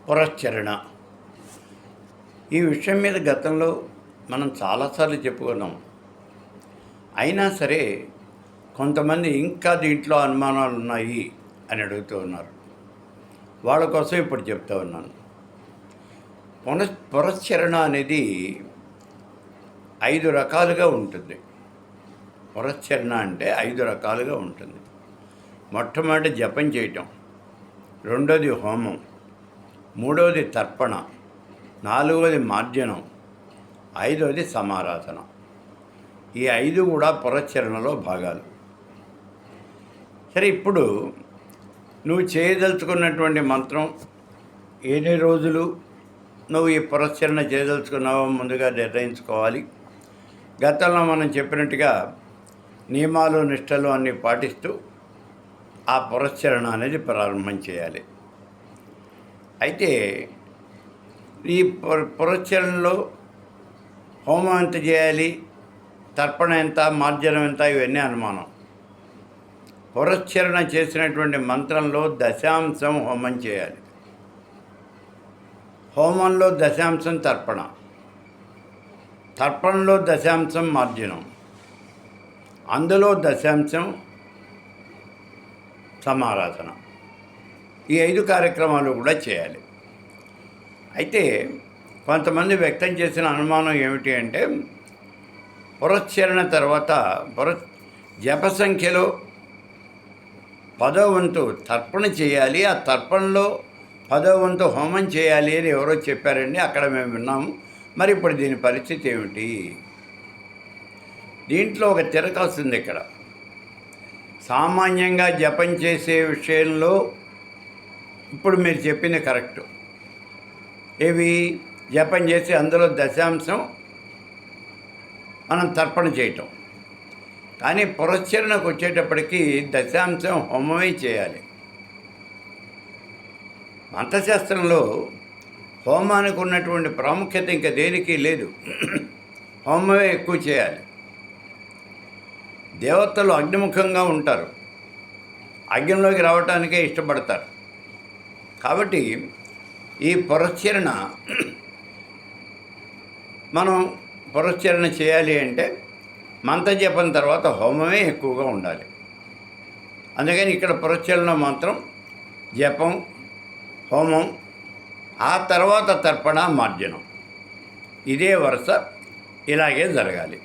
పురశ్చరణ. ఈ విషయం మీద గతంలో మనం చాలాసార్లు చెప్పుకున్నాం. అయినా సరే కొంతమంది ఇంకా దీంట్లో అనుమానాలు ఉన్నాయి అని అడుగుతూ ఉన్నారు. వాళ్ళ కోసం ఇప్పుడు చెప్తా ఉన్నాను. పురశ్చరణ అనేది 5 రకాలుగా ఉంటుంది. పురశ్చరణ అంటే 5 రకాలుగా ఉంటుంది. మొట్టమొదటి జపం చేయటం, రెండోది హోమం, మూడవది తర్పణ, నాలుగవది మార్జనం, ఐదవది సమారాధన. ఈ 5 కూడా పురశ్చరణలో భాగాలు. సరే, ఇప్పుడు నువ్వు చేయదలుచుకున్నటువంటి మంత్రం ఎన్ని రోజులు నువ్వు ఈ పురశ్చరణ చేయదలుచుకున్నావో ముందుగా నిర్ణయించుకోవాలి. గతంలో మనం చెప్పినట్టుగా నియమాలు నిష్టలు అన్నీ పాటిస్తూ ఆ పురశ్చరణ అనేది ప్రారంభం చేయాలి. అయితే ఈ పురశ్చరణలో హోమం ఎంత చేయాలి, తర్పణ ఎంత, మార్జనం ఎంత, ఇవన్నీ అనుమానం. పురశ్చరణ చేసినటువంటి మంత్రంలో దశాంశం హోమం చేయాలి. హోమంలో దశాంశం తర్పణ, తర్పణలో దశాంశం మార్జనం, అందులో దశాంశం సమారాధన. ఈ 5 కార్యక్రమాలు కూడా చేయాలి. అయితే కొంతమంది వ్యక్తం చేసిన అనుమానం ఏమిటి అంటే, పురశ్చరణ తర్వాత జప సంఖ్యలో 10వ వంతు తర్పణ చేయాలి, ఆ తర్పణలో 10వ వంతు హోమం చేయాలి అని ఎవరో చెప్పారండి, అక్కడ మేము విన్నాము. మరి ఇప్పుడు దీని పరిస్థితి ఏమిటి? దీంట్లో ఒక తిరకాల్సింది. ఇక్కడ సామాన్యంగా జపం చేసే విషయంలో ఇప్పుడు మీరు చెప్పింది కరెక్టు. ఏవి? జపం చేసి అందులో దశాంశం మనం తర్పణ చేయటం. కానీ పురశ్చరణకు వచ్చేటప్పటికి దశాంశం హోమమే చేయాలి. మంత్రశాస్త్రంలో హోమానికి ఉన్నటువంటి ప్రాముఖ్యత ఇంకా దేనికి లేదు. హోమమే ఎక్కువ చేయాలి. దేవతలు అగ్నిముఖంగా ఉంటారు, అగ్నిలోకి రావటానికే ఇష్టపడతారు. కాబట్టి ఈ పురశ్చరణ మనం పురశ్చరణ చేయాలి అంటే మంత్రజపం తర్వాత హోమమే ఎక్కువగా ఉండాలి. అందుకని ఇక్కడ పురశ్చరణ మంత్రం, జపం, హోమం, ఆ తర్వాత తర్పణ, మార్జనం, ఇదే వరుస, ఇలాగే జరగాలి.